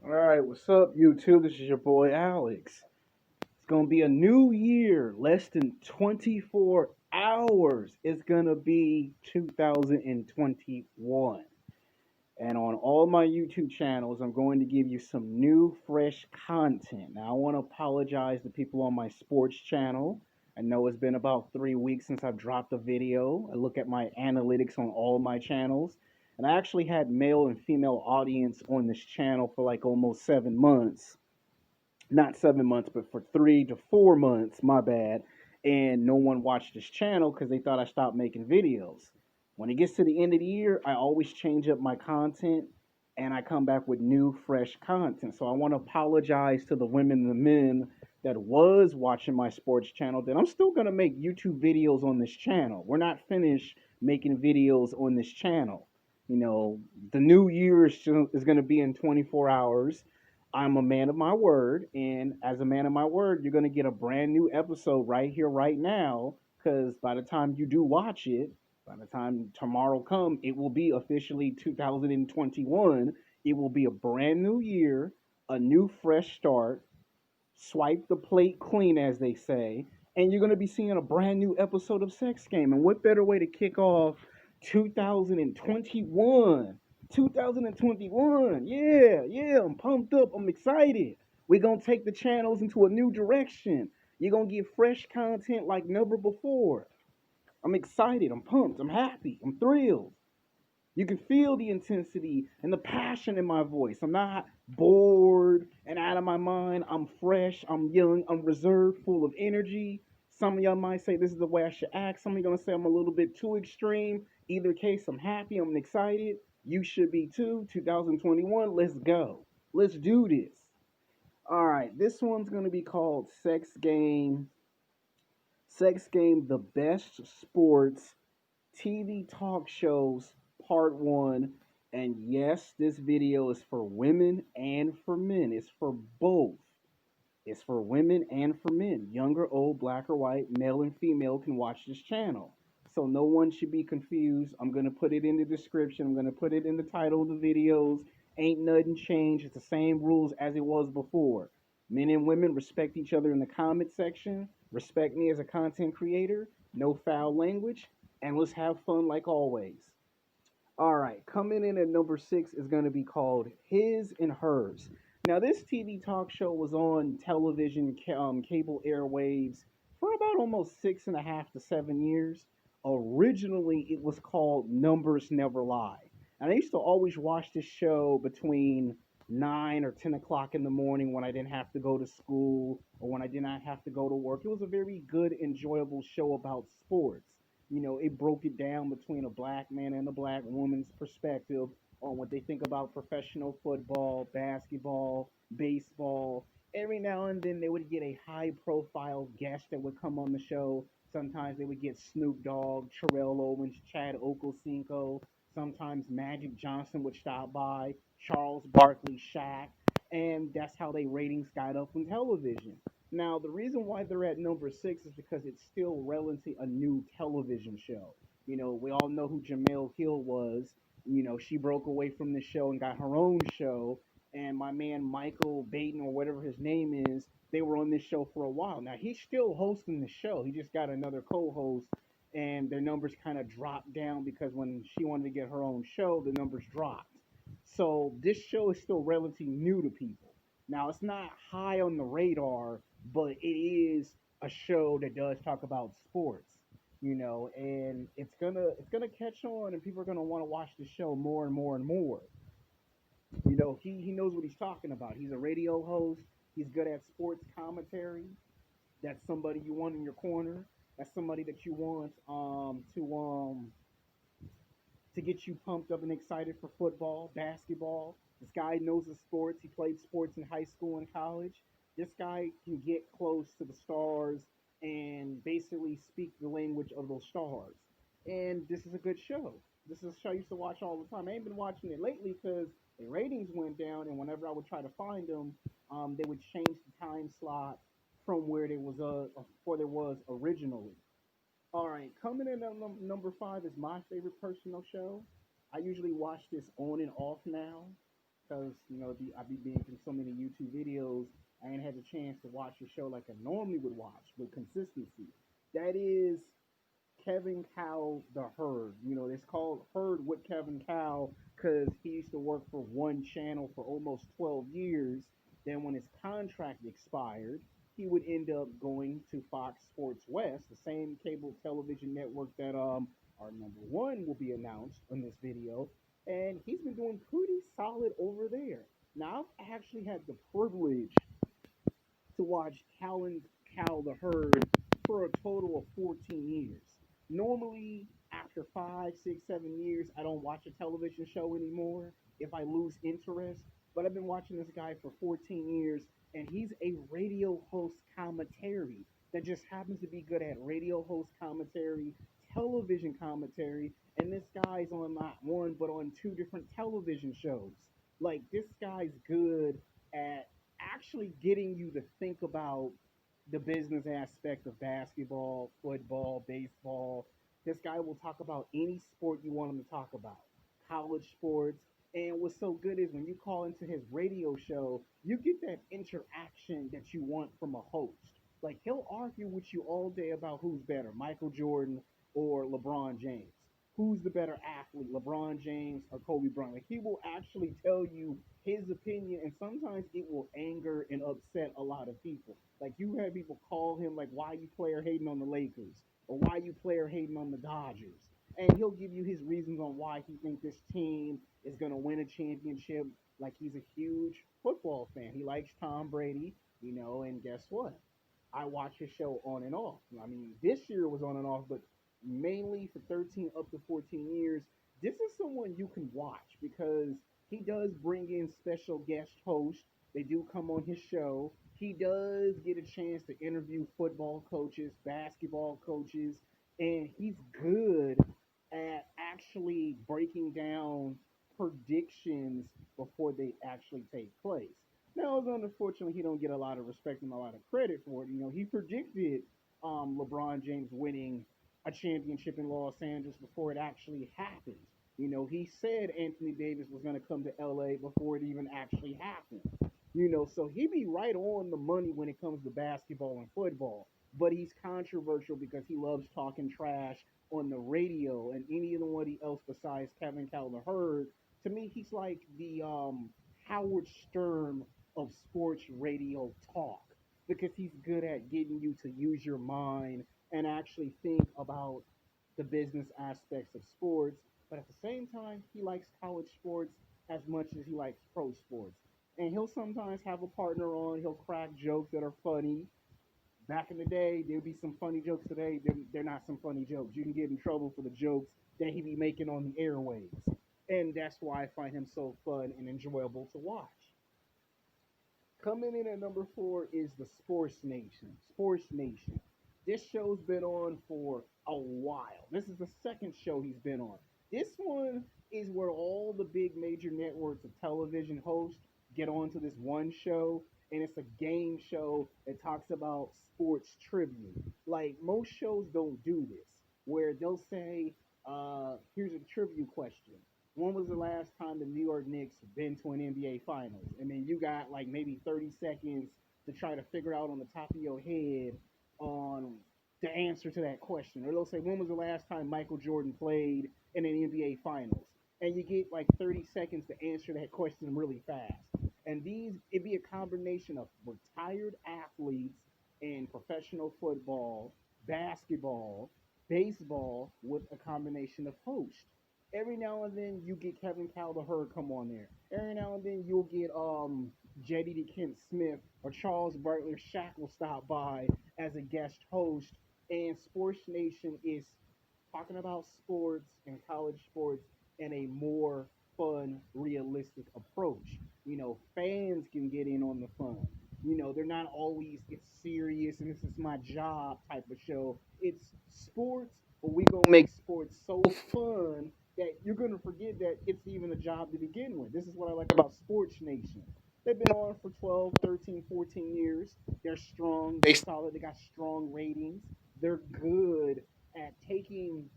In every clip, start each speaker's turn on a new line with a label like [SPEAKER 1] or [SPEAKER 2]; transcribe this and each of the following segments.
[SPEAKER 1] All right, what's up, YouTube? This is your boy Alex. It's gonna be a new year, less than 24 hours. It's gonna be 2021. And on all my YouTube channels, I'm going to give you some new, fresh content. Now, I want to apologize to people on my sports channel. I know it's been about 3 weeks since I've dropped a video. I look at my analytics on all my channels, and I actually had male and female audience on this channel for like almost 7 months. Not 7 months, but for 3 to 4 months, my bad. And no one watched this channel because they thought I stopped making videos. When it gets to the end of the year, I always change up my content and I come back with new, fresh content. So I want to apologize to the women and the men that was watching my sports channel that I'm still going to make YouTube videos on this channel. We're not finished making videos on this channel. You know, the new year is going to be in 24 hours. I'm a man of my word, and as a man of my word, you're gonna get a brand new episode right here, right now. Because by the time you do watch it, by the time tomorrow come, it will be officially 2021. It will be a brand new year, a new fresh start. Swipe the plate clean, as they say, and you're gonna be seeing a brand new episode of Sex Game. And what better way to kick off 2021? 2021. Yeah, yeah, I'm pumped up. I'm excited. We're going to take the channels into a new direction. You're going to get fresh content like never before. I'm excited. I'm pumped. I'm happy. I'm thrilled. You can feel the intensity and the passion in my voice. I'm not bored and out of my mind. I'm fresh. I'm young. I'm reserved, full of energy. Some of y'all might say this is the way I should act. Some of you are going to say I'm a little bit too extreme. Either case, I'm happy. I'm excited. You should be too. 2021, let's go. Let's do this. All right, this one's going to be called Sex Game. Sex Game, the best sports TV talk shows, part one. And yes, this video is for women and for men. It's for both. It's for women and for men. Young or old, black or white, male and female can watch this channel. So no one should be confused. I'm going to put it in the description. I'm going to put it in the title of the videos. Ain't nothing changed. It's the same rules as it was before. Men and women respect each other in the comment section. Respect me as a content creator. No foul language. And let's have fun like always. All right, coming in at number six is going to be called His and Hers. Now, this TV talk show was on television, cable airwaves for about almost 6.5 to 7 years. Originally, it was called Numbers Never Lie. And I used to always watch this show between 9 or 10 o'clock in the morning when I didn't have to go to school or when I did not have to go to work. It was a very good, enjoyable show about sports. It broke it down between a black man and a black woman's perspective on what they think about professional football, basketball, baseball. Every now and then they would get a high profile guest that would come on the show. Sometimes they would get Snoop Dogg, Terrell Owens, Chad Ochocinco. Sometimes Magic Johnson would stop by, Charles Barkley, Shaq, and that's how they ratings got up on television. Now, the reason why they're at number six is because it's still relatively a new television show. We all know who Jamel Hill was. She broke away from the show and got her own show. And my man Michael Baton, or whatever his name is, they were on this show for a while. Now, he's still hosting the show. He just got another co host, and their numbers kind of dropped down because when she wanted to get her own show, the numbers dropped. So, this show is still relatively new to people. Now, it's not high on the radar, but it is a show that does talk about sports, and it's gonna catch on, and people are gonna want to watch the show more and more and more. He knows what he's talking about. He's a radio host. He's good at sports commentary. That's somebody you want in your corner. That's somebody that you want to get you pumped up and excited for football, basketball. This guy knows the sports. He played sports in high school and college. This guy can get close to the stars and basically speak the language of those stars. And this is a good show. This is a show I used to watch all the time. I ain't been watching it lately because the ratings went down, and whenever I would try to find them, they would change the time slot from where there was originally. All right, coming in at number five is my favorite personal show. I usually watch this on and off now. because I be making so many YouTube videos. I ain't had the chance to watch the show like I normally would watch with consistency. That is Kevin Cow the Herd. It's called Herd with Kevin Cow because he used to work for one channel for almost 12 years. Then, when his contract expired, he would end up going to Fox Sports West, the same cable television network that our number one will be announced in this video. And he's been doing pretty solid over there. Now, I've actually had the privilege to watch Colin cow the herd for a total of 14 years. Normally, after 5, 6, 7 years, I don't watch a television show anymore if I lose interest. But I've been watching this guy for 14 years, and he's a radio host commentary that just happens to be good at radio host commentary, television commentary, and this guy's on not one but on two different television shows. Like this guy's good at actually getting you to think about the business aspect of basketball, football, baseball. This guy will talk about any sport you want him to talk about, college sports. And what's so good is when you call into his radio show, you get that interaction that you want from a host. Like he'll argue with you all day about who's better, Michael Jordan or LeBron James. Who's the better athlete, LeBron James or Kobe Bryant? Like he will actually tell you his opinion, and sometimes it will anger and upset a lot of people. Like you had people call him like, "Why you player hating on the Lakers?" or "Why you player hating on the Dodgers?" And he'll give you his reasons on why he thinks this team is gonna win a championship. Like he's a huge football fan. He likes Tom Brady, and guess what? I watch his show on and off. I mean, this year was on and off, but mainly for 13 up to 14 years, this is someone you can watch because he does bring in special guest hosts. They do come on his show. He does get a chance to interview football coaches, basketball coaches, and he's good at actually breaking down predictions before they actually take place. Now, it's unfortunately he don't get a lot of respect and a lot of credit for it. He predicted LeBron James winning a championship in Los Angeles before it actually happened. He said Anthony Davis was going to come to LA before it even actually happened. So he be right on the money when it comes to basketball and football. But he's controversial because he loves talking trash on the radio and anybody else besides Kevin Calder. To me, he's like the Howard Stern of sports radio talk because he's good at getting you to use your mind and actually think about the business aspects of sports. But at the same time, he likes college sports as much as he likes pro sports. And he'll sometimes have a partner on. He'll crack jokes that are funny. Back in the day, there'll be some funny jokes today. They're not some funny jokes. You can get in trouble for the jokes that he be making on the airwaves. And that's why I find him so fun and enjoyable to watch. Coming in at number four is the Sports Nation. Sports Nation. This show's been on for a while. This is the second show he's been on. This one is where all the big major networks of television hosts get onto this one show, and it's a game show that talks about sports trivia. Like most shows don't do this, where they'll say, "Here's a trivia question. When was the last time the New York Knicks been to an NBA Finals?" And then you got like maybe 30 seconds to try to figure out on the top of your head on the answer to that question. Or they'll say, "When was the last time Michael Jordan played in an NBA Finals?" And you get like 30 seconds to answer that question really fast. And it'd be a combination of retired athletes in professional football, basketball, baseball, with a combination of hosts. Every now and then you get Kevin Calder come on there. Every now and then you'll get JD Kent Smith or Charles Barkley or Shaq will stop by as a guest host. And Sports Nation is talking about sports and college sports in a more fun, realistic approach. Fans can get in on the fun. They're not always it's serious and this is my job type of show. It's sports, but we gonna make sports so fun that you're gonna forget that it's even a job to begin with. This is what I like about Sports Nation. They've been on for 12, 13, 14 years. They're strong. They solid. They got strong ratings. They're good at taking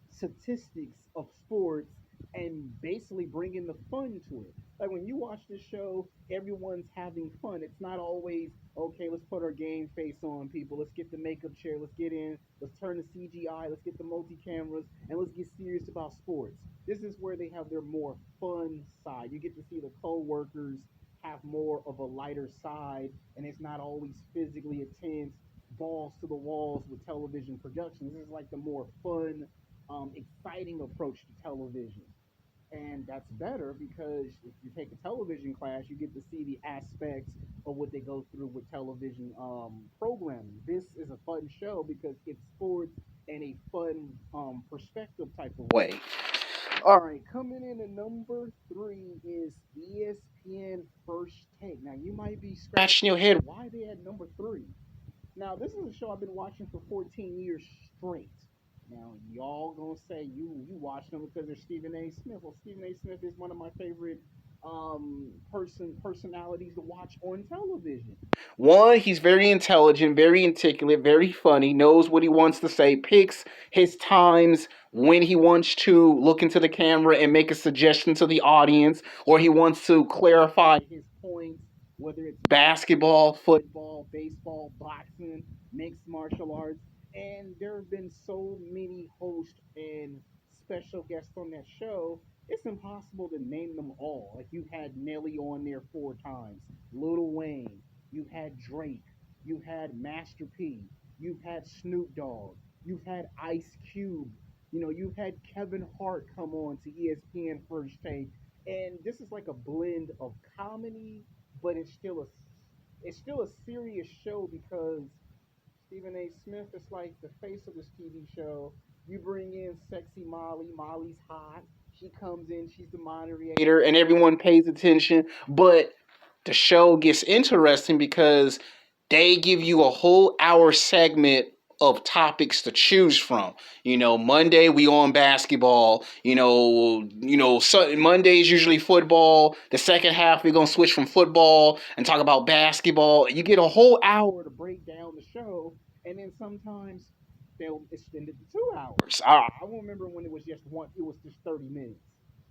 [SPEAKER 1] statistics of sports and basically bringing the fun to it. Like when you watch this show, everyone's having fun. It's not always, okay, let's put our game face on, people. Let's get the makeup chair. Let's get in. Let's turn the CGI. Let's get the multi cameras, and let's get serious about sports. This is where they have their more fun side. You get to see the co-workers have more of a lighter side, and it's not always physically intense, balls to the walls with television production. This is like the more fun, exciting approach to television. And that's better because if you take a television class, you get to see the aspects of what they go through with television programming. This is a fun show because it's sports in a fun perspective type of way. All right, coming in at number three is ESPN First Take. Now you might be scratching your head, why they at number three? Now, this is a show I've been watching for 14 years straight. Now, y'all gonna say you watch them because they're Stephen A. Smith. Well, Stephen A. Smith is one of my favorite personalities to watch on television. One, he's very intelligent, very articulate, very funny, knows what he wants to say, picks his times when he wants to look into the camera and make a suggestion to the audience, or he wants to clarify his points, whether it's basketball, football, baseball, boxing, mixed martial arts. And there have been so many hosts and special guests on that show, it's impossible to name them all. Like you had Nelly on there 4 times, Lil Wayne, you had Drake, you had Master P, you've had Snoop Dogg, you've had Ice Cube, you've had Kevin Hart come on to ESPN First Take, and this is like a blend of comedy, but it's still a serious show because Stephen A. Smith is like the face of this TV show. You bring in sexy Molly. Molly's hot. She comes in. She's the moderator, and everyone pays attention. But the show gets interesting because they give you a whole hour segment of topics to choose from. Monday we on basketball. Monday is usually football. The second half we're gonna switch from football and talk about basketball. You get a whole hour to break down the show, and then sometimes they'll extend it to 2 hours. I remember when it was just 30 minutes.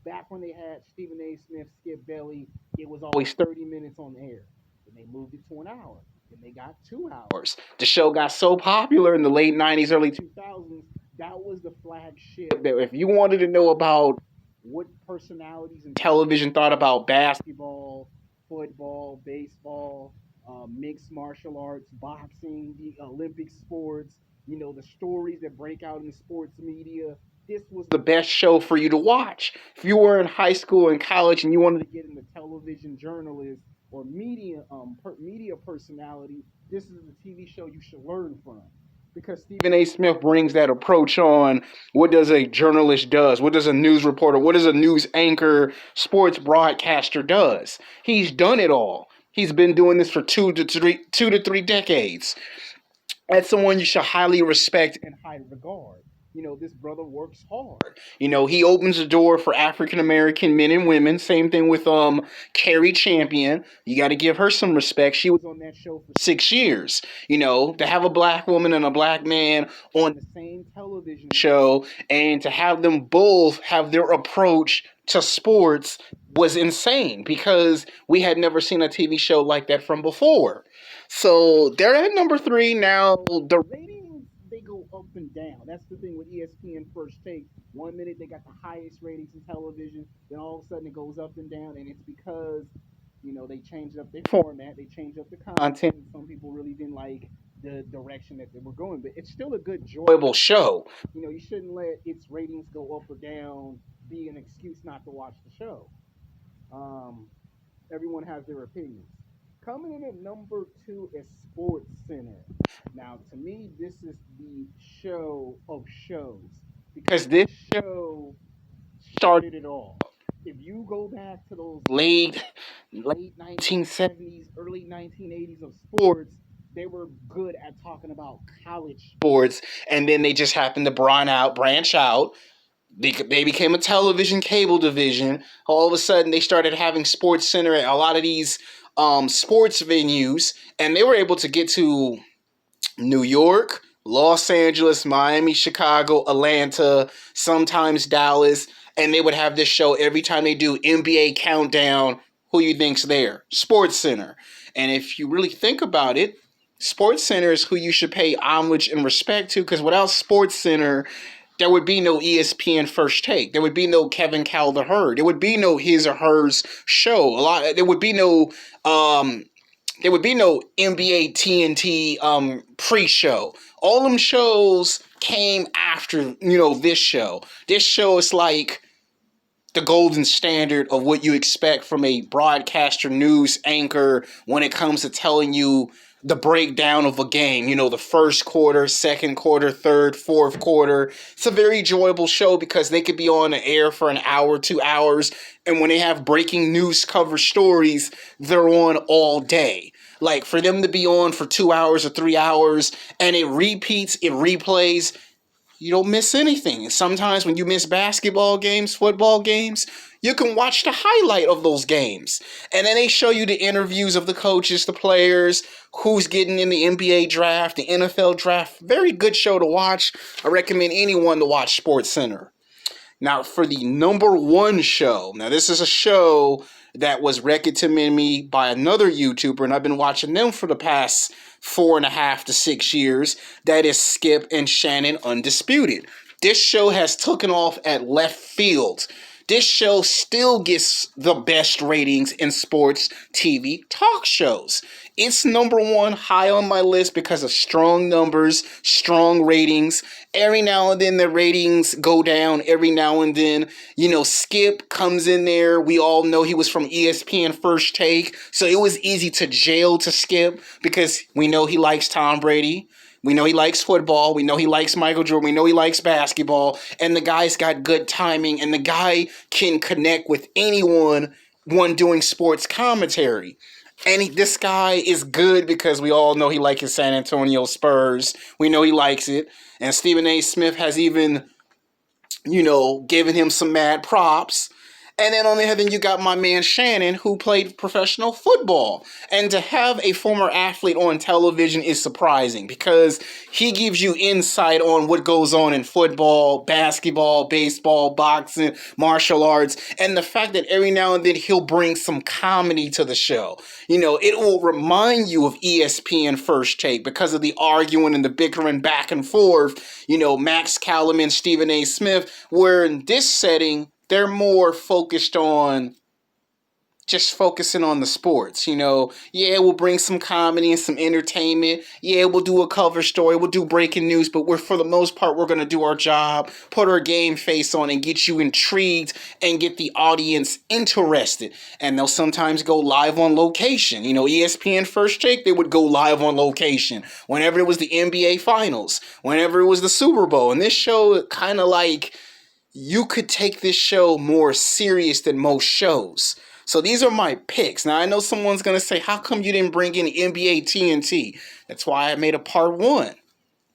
[SPEAKER 1] Back when they had Stephen A. Smith, Skip Bailey, it was always 30 minutes on the air. Then they moved it to an hour. Then they got 2 hours. The show got so popular in the late 90s, early 2000s, that was the flagship. That if you wanted to know about what personalities in television thought about basketball, football, baseball, mixed martial arts, boxing, the Olympic sports, the stories that break out in the sports media, this was the best show for you to watch. If you were in high school and college and you wanted to get into television journalist or media personality, this is the TV show you should learn from. Because Stephen A. Smith brings that approach on what does a journalist does, what does a news reporter, what does a news anchor, sports broadcaster does. He's done it all. He's been doing this for 2 to 3 decades. That's someone you should highly respect and highly regard. This brother works hard. He opens the door for African American men and women. Same thing with Carrie Champion. You got to give her some respect. She was on that show for 6 years. To have a black woman and a black man on the same television show and to have them both have their approach to sports was insane because we had never seen a TV show like that from before. So they're at number three now. The ratings, they go up and down. That's the thing with ESPN First Take. 1 minute they got the highest ratings in television, then all of a sudden it goes up and down, and it's because they changed up their format, they changed up the content. Some people really didn't like the direction that they were going, but it's still a good, enjoyable show. You shouldn't let its ratings go up or down be an excuse not to watch the show. Everyone has their opinions. Coming in at number two is Sports Center. Now, to me, this is the show of shows because this show started it all. If you go back to those late 1970s, early 1980s of sports, they were good at talking about college sports, and then they just happened to branch out. They became a television cable division. All of a sudden, they started having Sports Center at a lot of these sports venues, and they were able to get to New York, Los Angeles, Miami, Chicago, Atlanta, sometimes Dallas, And they would have this show every time they do NBA Countdown. Who you think's there? Sports Center. And if you really think about it, Sports Center is who you should pay homage and respect to, because without Sports Center, there would be no ESPN First Take. There would be no Kevin Cowherd. There would be no his or hers show. There would be no NBA TNT pre-show. All them shows came after, this show. This show is like the golden standard of what you expect from a broadcaster news anchor when it comes to telling you the breakdown of a game, the first quarter, second quarter, third, fourth quarter. It's a very enjoyable show because they could be on the air for an hour, 2 hours, and when they have breaking news cover stories, they're on all day. Like, for them to be on for 2 hours or 3 hours, and it repeats, it replays, you don't miss anything. Sometimes when you miss basketball games, football games, you can watch the highlight of those games. And then they show you the interviews of the coaches, the players, who's getting in the NBA draft, the NFL draft. Very good show to watch. I recommend anyone to watch Sports Center. Now, for the number one show. Now, this is a show that was recommended to me by another YouTuber, and I've been watching them for the past 4.5 to 6 years. That is Skip and Shannon Undisputed. This show has taken off at left field. This show still gets the best ratings in sports TV talk shows. It's number one high on my list because of strong numbers, strong ratings. Every now and then the ratings go down. Every now and then, Skip comes in there. We all know he was from ESPN First Take. So it was easy to jail to Skip because we know he likes Tom Brady. We know he likes football. We know he likes Michael Jordan. We know he likes basketball. And the guy's got good timing. And the guy can connect with anyone doing sports commentary. And this guy is good because we all know he likes his San Antonio Spurs. We know he likes it. And Stephen A. Smith has even, given him some mad props. And then on the other hand, you got my man Shannon, who played professional football. And to have a former athlete on television is surprising because he gives you insight on what goes on in football, basketball, baseball, boxing, martial arts. And the fact that every now and then he'll bring some comedy to the show. It will remind you of ESPN First Take because of the arguing and the bickering back and forth. Max Callum and Stephen A. Smith, where in this setting, they're more focused on just focusing on the sports, we'll bring some comedy and some entertainment. Yeah, we'll do a cover story. We'll do breaking news, but for the most part, we're going to do our job, put our game face on and get you intrigued and get the audience interested. And they'll sometimes go live on location. ESPN First Take, they would go live on location whenever it was the NBA Finals, whenever it was the Super Bowl. And this show kind of like, you could take this show more serious than most shows. So these are my picks. Now, I know someone's going to say, how come you didn't bring in NBA TNT? That's why I made a part 1.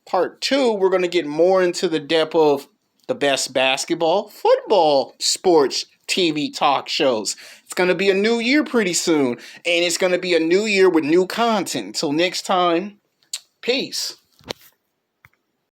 [SPEAKER 1] Part 2, we're going to get more into the depth of the best basketball, football, sports, TV talk shows. It's going to be a new year pretty soon. And it's going to be a new year with new content. Until next time, peace.